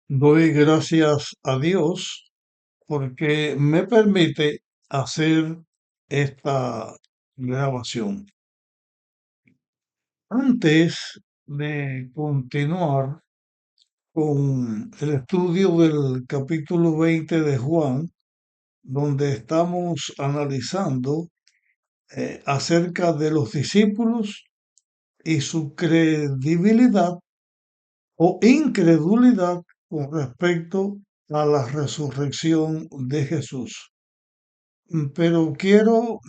Doy gracias a Dios porque me permite hacer esta grabación. Antes de continuar con el estudio del capítulo 20 de Juan, donde estamos analizando acerca de los discípulos y su credibilidad o incredulidad con respecto a la resurrección de Jesús. Pero quiero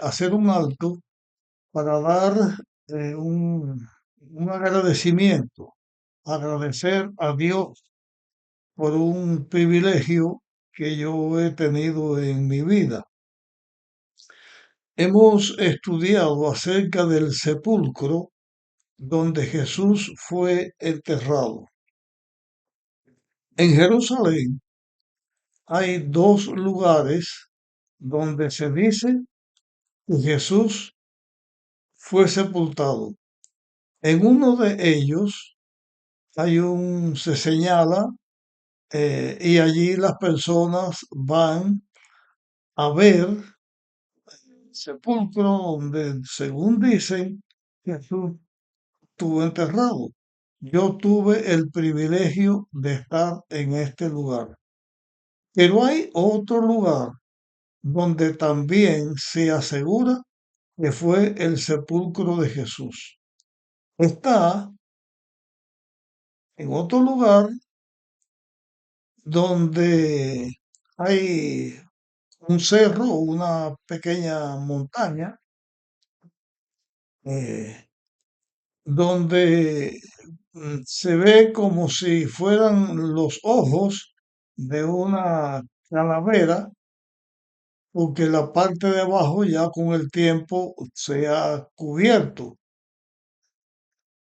hacer un alto para dar un agradecimiento, agradecer a Dios por un privilegio que yo he tenido en mi vida. Hemos estudiado acerca del sepulcro donde Jesús fue enterrado. En Jerusalén hay dos lugares donde se dice que Jesús fue sepultado. En uno de ellos se señala y allí las personas van a ver el sepulcro donde, según dicen, Jesús estuvo enterrado. Yo tuve el privilegio de estar en este lugar. Pero hay otro lugar donde también se asegura que fue el sepulcro de Jesús. Está en otro lugar donde hay un cerro o una pequeña montaña eh, donde se ve como si fueran los ojos de una calavera, porque la parte de abajo ya con el tiempo se ha cubierto.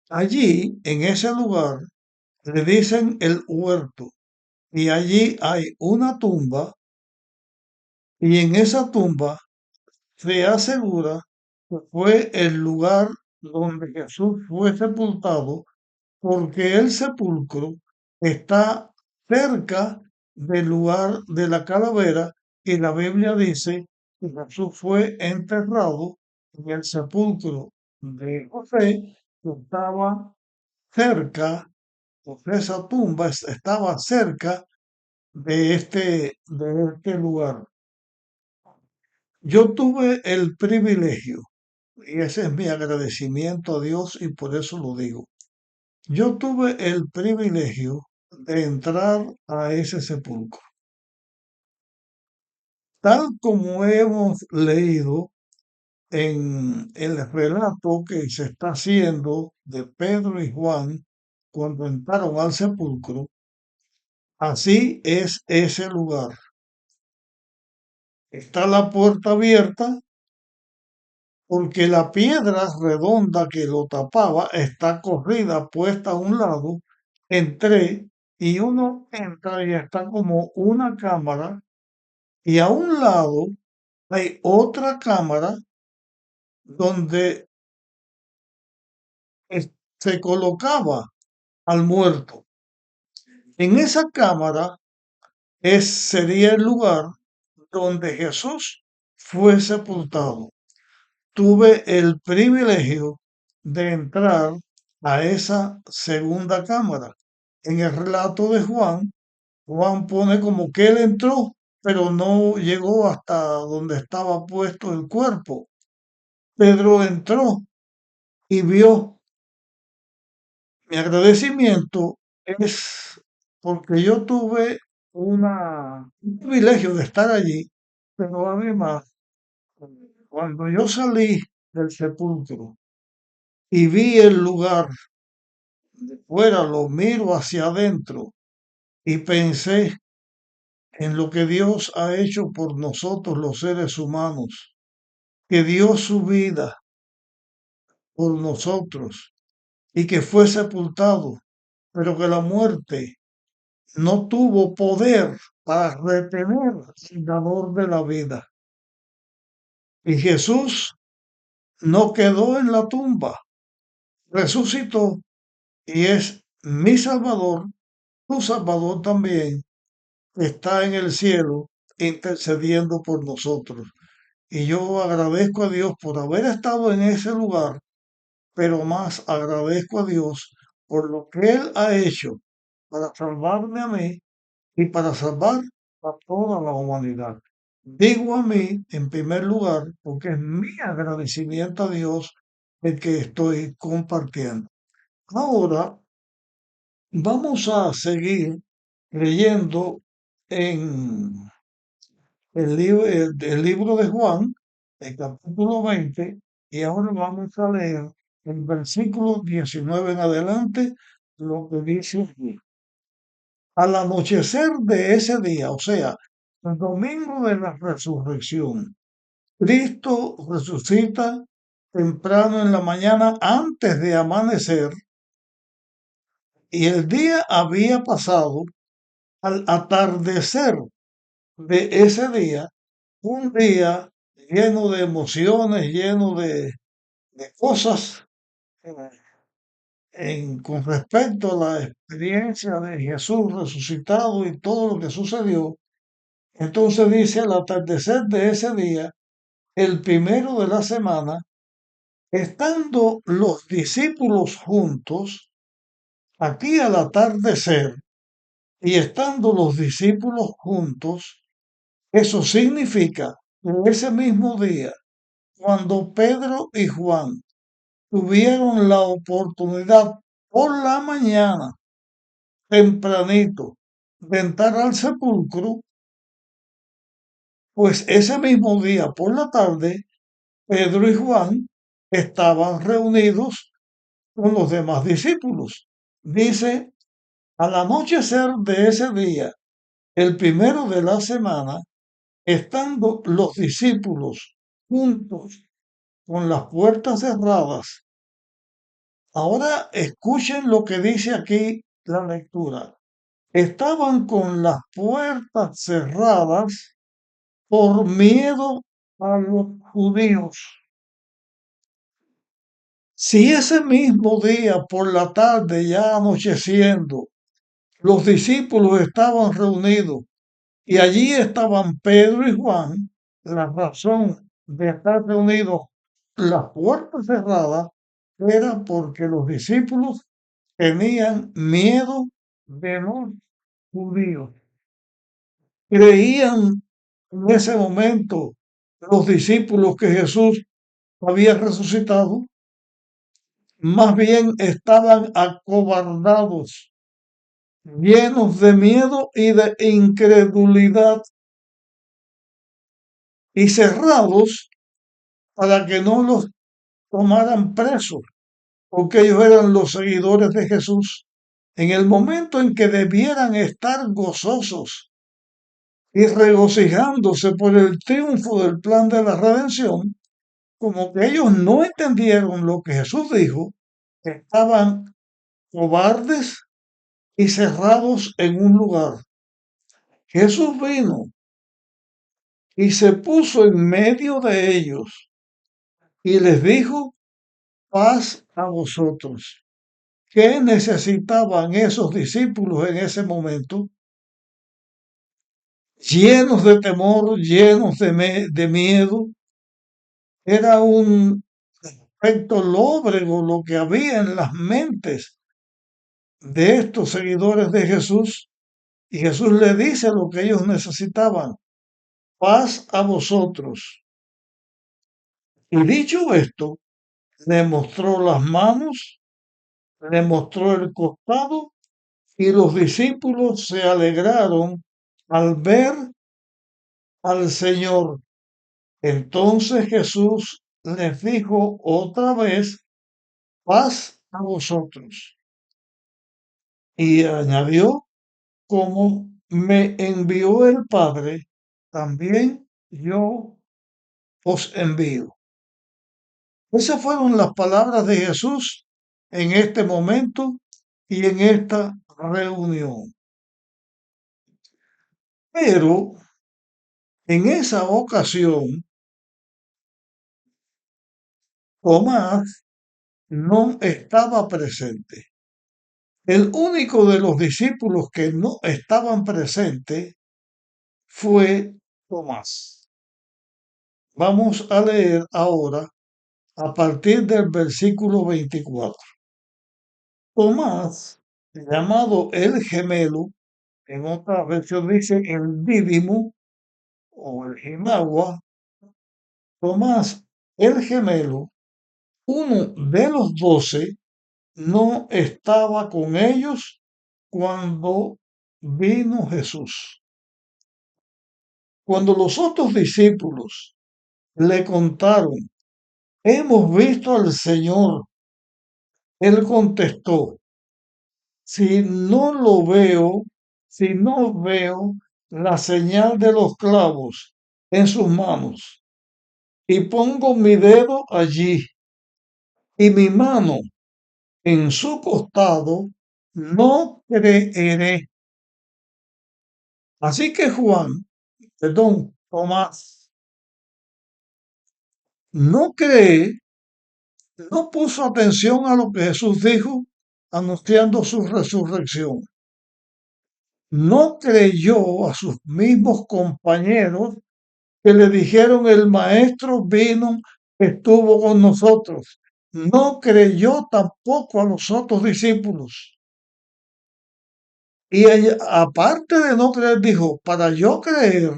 Allí, en ese lugar, le dicen el huerto y allí hay una tumba y en esa tumba se asegura que fue el lugar donde Jesús fue sepultado porque el sepulcro está cerca del lugar de la calavera y la Biblia dice que Jesús fue enterrado en el sepulcro de José que estaba cerca, pues esa tumba estaba cerca de este lugar. Yo tuve el privilegio, y ese es mi agradecimiento a Dios y por eso lo digo. Yo tuve el privilegio de entrar a ese sepulcro. Tal como hemos leído en el relato que se está haciendo de Pedro y Juan cuando entraron al sepulcro, así es ese lugar. Está la puerta abierta porque la piedra redonda que lo tapaba está corrida, puesta a un lado. Entré y uno entra y está como una cámara y a un lado hay otra cámara donde se colocaba al muerto. En esa cámara sería el lugar donde Jesús fue sepultado. Tuve el privilegio de entrar a esa segunda cámara. En el relato de Juan, Juan pone como que él entró, pero no llegó hasta donde estaba puesto el cuerpo. Pedro entró y vio. Mi agradecimiento es porque yo tuve un privilegio de estar allí, pero además, cuando yo salí del sepulcro y vi el lugar de fuera, lo miro hacia adentro y pensé en lo que Dios ha hecho por nosotros los seres humanos, que dio su vida por nosotros y que fue sepultado, pero que la muerte no tuvo poder para retener el dador de la vida. Y Jesús no quedó en la tumba, resucitó y es mi Salvador tu Salvador también está en el cielo intercediendo por nosotros. Y yo agradezco a Dios por haber estado en ese lugar, pero más agradezco a Dios por lo que Él ha hecho para salvarme a mí y para salvar a toda la humanidad. Digo a mí en primer lugar porque es mi agradecimiento a Dios el que estoy compartiendo. Ahora vamos a seguir leyendo en el libro de Juan, el capítulo 20, y ahora vamos a leer el versículo 19 en adelante, lo que dice aquí. Al anochecer de ese día, o sea, el domingo de la resurrección, Cristo resucita temprano en la mañana antes de amanecer y el día había pasado. Al atardecer de ese día, un día lleno de emociones, lleno de cosas eh, con respecto a la experiencia de Jesús resucitado y todo lo que sucedió. Entonces dice, al atardecer de ese día, el primero de la semana, estando los discípulos juntos, aquí al atardecer, y estando los discípulos juntos, eso significa que ese mismo día, cuando Pedro y Juan tuvieron la oportunidad por la mañana, tempranito, de entrar al sepulcro, pues ese mismo día por la tarde, Pedro y Juan estaban reunidos con los demás discípulos. Dice, al anochecer de ese día, el primero de la semana, estando los discípulos juntos con las puertas cerradas. Ahora escuchen lo que dice aquí la lectura. Estaban con las puertas cerradas por miedo a los judíos. Si ese mismo día por la tarde, ya anocheciendo, los discípulos estaban reunidos y allí estaban Pedro y Juan, la razón de estar reunidos, las puertas cerradas, era porque los discípulos tenían miedo de los judíos. Creían en ese momento los discípulos que Jesús había resucitado, más bien estaban acobardados, llenos de miedo y de incredulidad y cerrados para que no los tomaran presos, porque ellos eran los seguidores de Jesús. En el momento en que debieran estar gozosos y regocijándose por el triunfo del plan de la redención, como que ellos no entendieron lo que Jesús dijo, estaban cobardes y cerrados en un lugar. Jesús vino y se puso en medio de ellos y les dijo, paz a vosotros. ¿Qué necesitaban esos discípulos en ese momento? Llenos de temor, llenos de miedo. Era un aspecto lóbrego lo que había en las mentes de estos seguidores de Jesús. Y Jesús le dice lo que ellos necesitaban, paz a vosotros. Y dicho esto, le mostró las manos, le mostró el costado y los discípulos se alegraron al ver al Señor. Entonces Jesús les dijo otra vez, paz a vosotros. Y añadió, como me envió el Padre, también yo os envío. Esas fueron las palabras de Jesús en este momento y en esta reunión. Pero en esa ocasión, Tomás no estaba presente. El único de los discípulos que no estaban presentes fue Tomás. Vamos a leer ahora a partir del versículo 24. Tomás, llamado el gemelo, en otra versión dice el dídimo o el jinagua, Tomás el gemelo, uno de los 12, no estaba con ellos cuando vino Jesús. Cuando los otros discípulos le contaron, hemos visto al Señor, él contestó, si no lo veo, si no veo la señal de los clavos en sus manos y pongo mi dedo allí y mi mano en su costado, no creeré. Así que Tomás, no cree, no puso atención a lo que Jesús dijo anunciando su resurrección. No creyó a sus mismos compañeros que le dijeron el maestro vino, estuvo con nosotros. No creyó tampoco a los otros discípulos. Y aparte de no creer, dijo, para yo creer,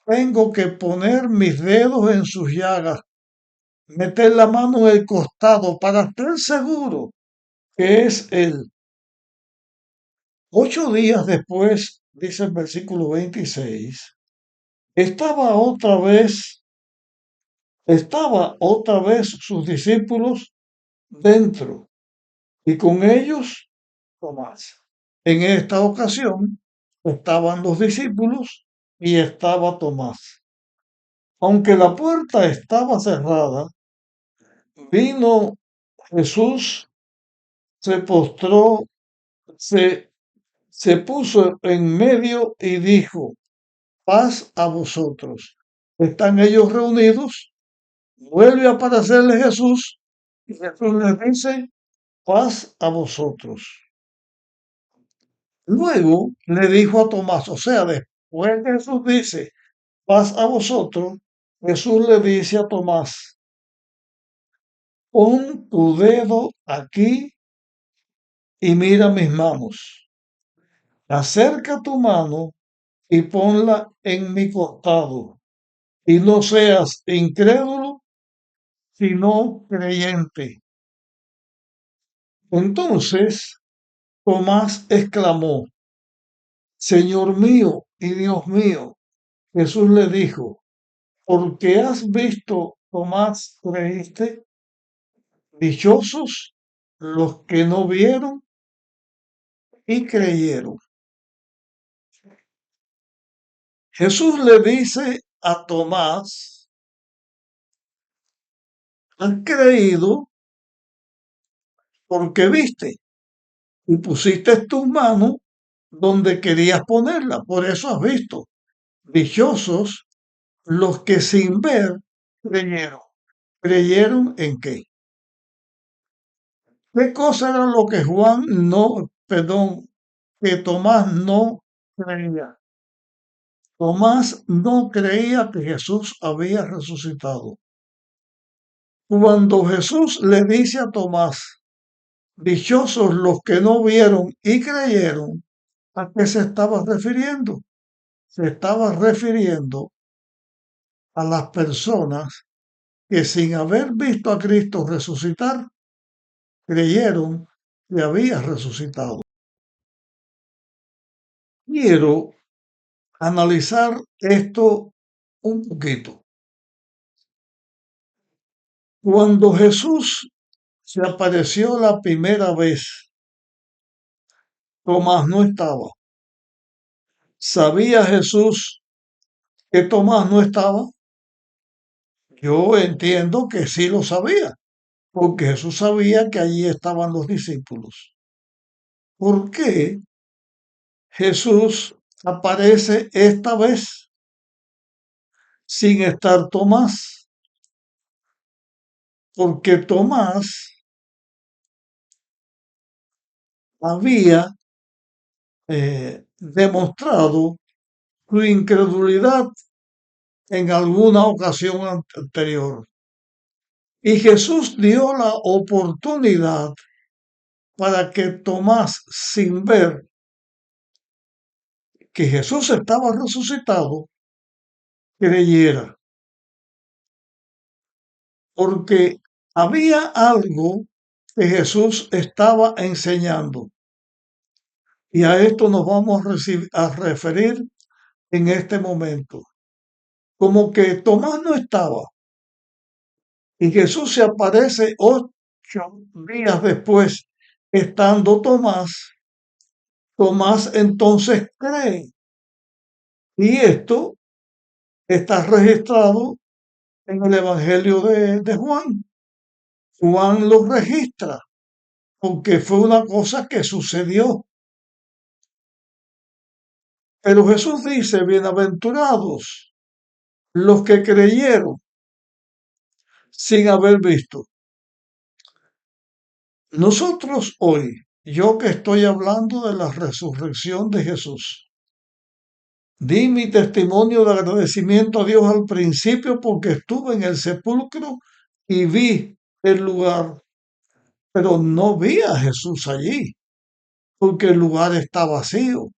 tengo que poner mis dedos en sus llagas, meter la mano en el costado para estar seguro que es él. 8 días después, dice el versículo 26, estaba otra vez sus discípulos dentro y con ellos Tomás. En esta ocasión estaban los discípulos y estaba Tomás. Aunque la puerta estaba cerrada, vino Jesús, se postró, se, se puso en medio y dijo, paz a vosotros. Están ellos reunidos, vuelve a aparecerle Jesús y Jesús les dice, paz a vosotros. Luego le dijo a Tomás, o sea, después que Jesús dice, paz a vosotros, Jesús le dice a Tomás, pon tu dedo aquí y mira mis manos. Acerca tu mano y ponla en mi costado. Y no seas incrédulo, sino creyente. Entonces Tomás exclamó, Señor mío y Dios mío. Jesús le dijo, porque has visto, Tomás, creíste. Dichosos los que no vieron y creyeron. Jesús le dice a Tomás, has creído porque viste y pusiste tu mano donde querías ponerla, por eso has visto. Dichosos los que sin ver creyeron. ¿Creyeron en qué? ¿Qué cosa era lo que que Tomás no creía? Tomás no creía que Jesús había resucitado. Cuando Jesús le dice a Tomás, dichosos los que no vieron y creyeron, ¿a qué se estaba refiriendo? Se estaba refiriendo a las personas que sin haber visto a Cristo resucitar, creyeron que había resucitado. Quiero analizar esto un poquito. Cuando Jesús se apareció la primera vez, Tomás no estaba. ¿Sabía Jesús que Tomás no estaba? Yo entiendo que sí lo sabía, porque Jesús sabía que allí estaban los discípulos. ¿Por qué Jesús aparece esta vez sin estar Tomás? Porque Tomás había demostrado su incredulidad en alguna ocasión anterior. Y Jesús dio la oportunidad para que Tomás, sin ver que Jesús estaba resucitado, creyera. Porque había algo que Jesús estaba enseñando. Y a esto nos vamos a referir en este momento. Como que Tomás no estaba y Jesús se aparece 8 días después, estando Tomás. Tomás entonces cree. Y esto está registrado en el Evangelio de Juan. Juan lo registra porque fue una cosa que sucedió. Pero Jesús dice, bienaventurados los que creyeron sin haber visto. Nosotros hoy, yo que estoy hablando de la resurrección de Jesús, di mi testimonio de agradecimiento a Dios al principio porque estuve en el sepulcro y vi el lugar, pero no vi a Jesús allí porque el lugar está vacío.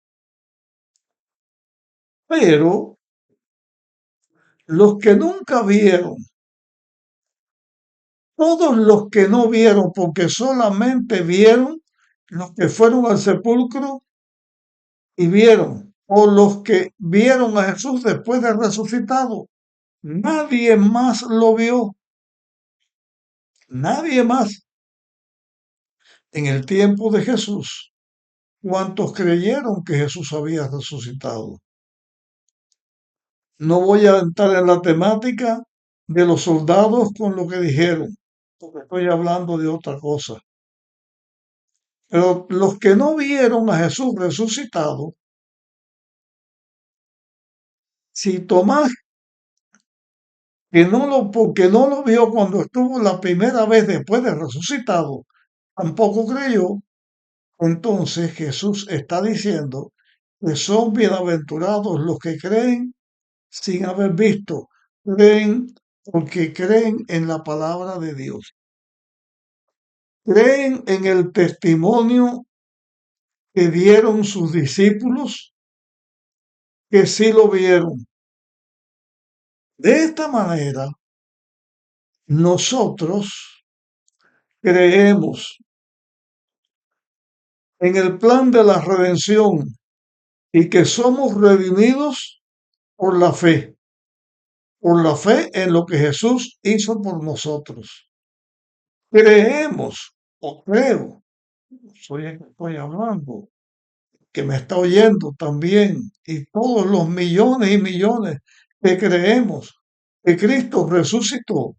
Pero los que nunca vieron, todos los que no vieron, porque solamente vieron los que fueron al sepulcro y vieron, o los que vieron a Jesús después de resucitado, nadie más lo vio, nadie más. En el tiempo de Jesús, ¿cuántos creyeron que Jesús había resucitado? No voy a entrar en la temática de los soldados con lo que dijeron, porque estoy hablando de otra cosa. Pero los que no vieron a Jesús resucitado, si Tomás, porque no lo vio cuando estuvo la primera vez después de resucitado, tampoco creyó, entonces Jesús está diciendo que son bienaventurados los que creen sin haber visto, creen porque creen en la palabra de Dios, creen en el testimonio que dieron sus discípulos, que sí lo vieron. De esta manera, nosotros creemos en el plan de la redención y que somos redimidos por la fe en lo que Jesús hizo por nosotros. Creemos, o creo, soy el que estoy hablando, que me está oyendo también, y todos los millones y millones que creemos que Cristo resucitó,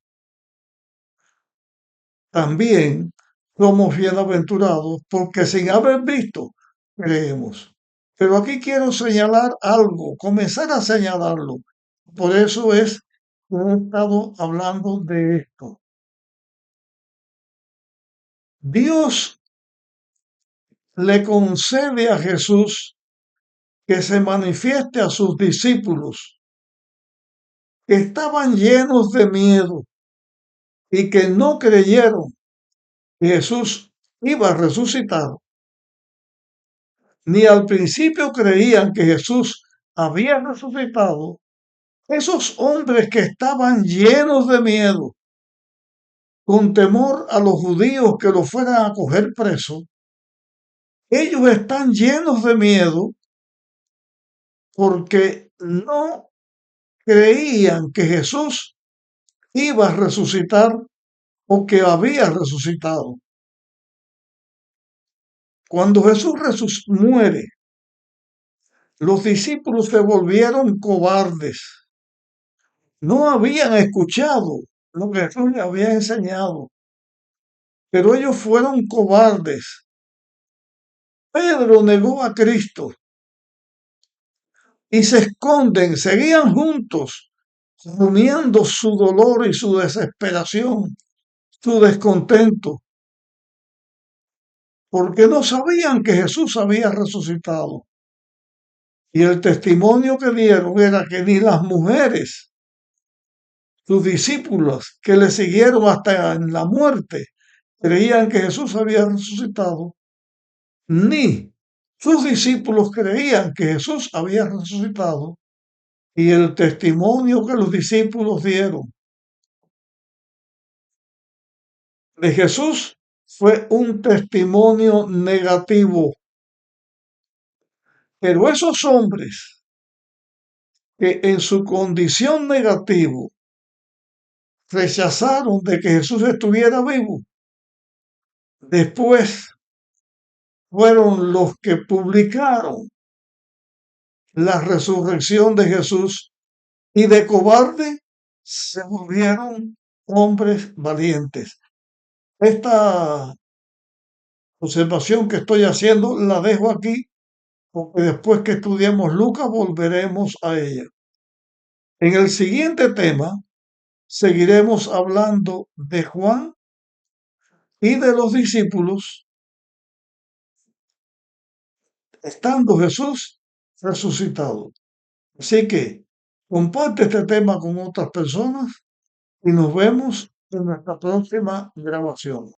también somos bienaventurados porque sin haber visto, creemos. Pero aquí quiero señalar algo, comenzar a señalarlo. Por eso es que he estado hablando de esto. Dios le concede a Jesús que se manifieste a sus discípulos que estaban llenos de miedo y que no creyeron que Jesús iba a resucitar, ni al principio creían que Jesús había resucitado. Esos hombres que estaban llenos de miedo, con temor a los judíos que lo fueran a coger preso, ellos están llenos de miedo porque no creían que Jesús iba a resucitar o que había resucitado. Cuando Jesús muere, los discípulos se volvieron cobardes. No habían escuchado lo que Jesús les había enseñado, pero ellos fueron cobardes. Pedro negó a Cristo y se esconden, seguían juntos, rumiando su dolor y su desesperación, su descontento. porque no sabían que Jesús había resucitado. Y el testimonio que dieron era que ni las mujeres, sus discípulos, que le siguieron hasta en la muerte, creían que Jesús había resucitado, ni sus discípulos creían que Jesús había resucitado. Y el testimonio que los discípulos dieron de Jesús fue un testimonio negativo. Pero esos hombres que en su condición negativo rechazaron de que Jesús estuviera vivo, después fueron los que publicaron la resurrección de Jesús y de cobarde se volvieron hombres valientes. Esta observación que estoy haciendo la dejo aquí porque después que estudiemos Lucas volveremos a ella. En el siguiente tema seguiremos hablando de Juan y de los discípulos, estando Jesús resucitado. Así que comparte este tema con otras personas y nos vemos en nuestra próxima grabación.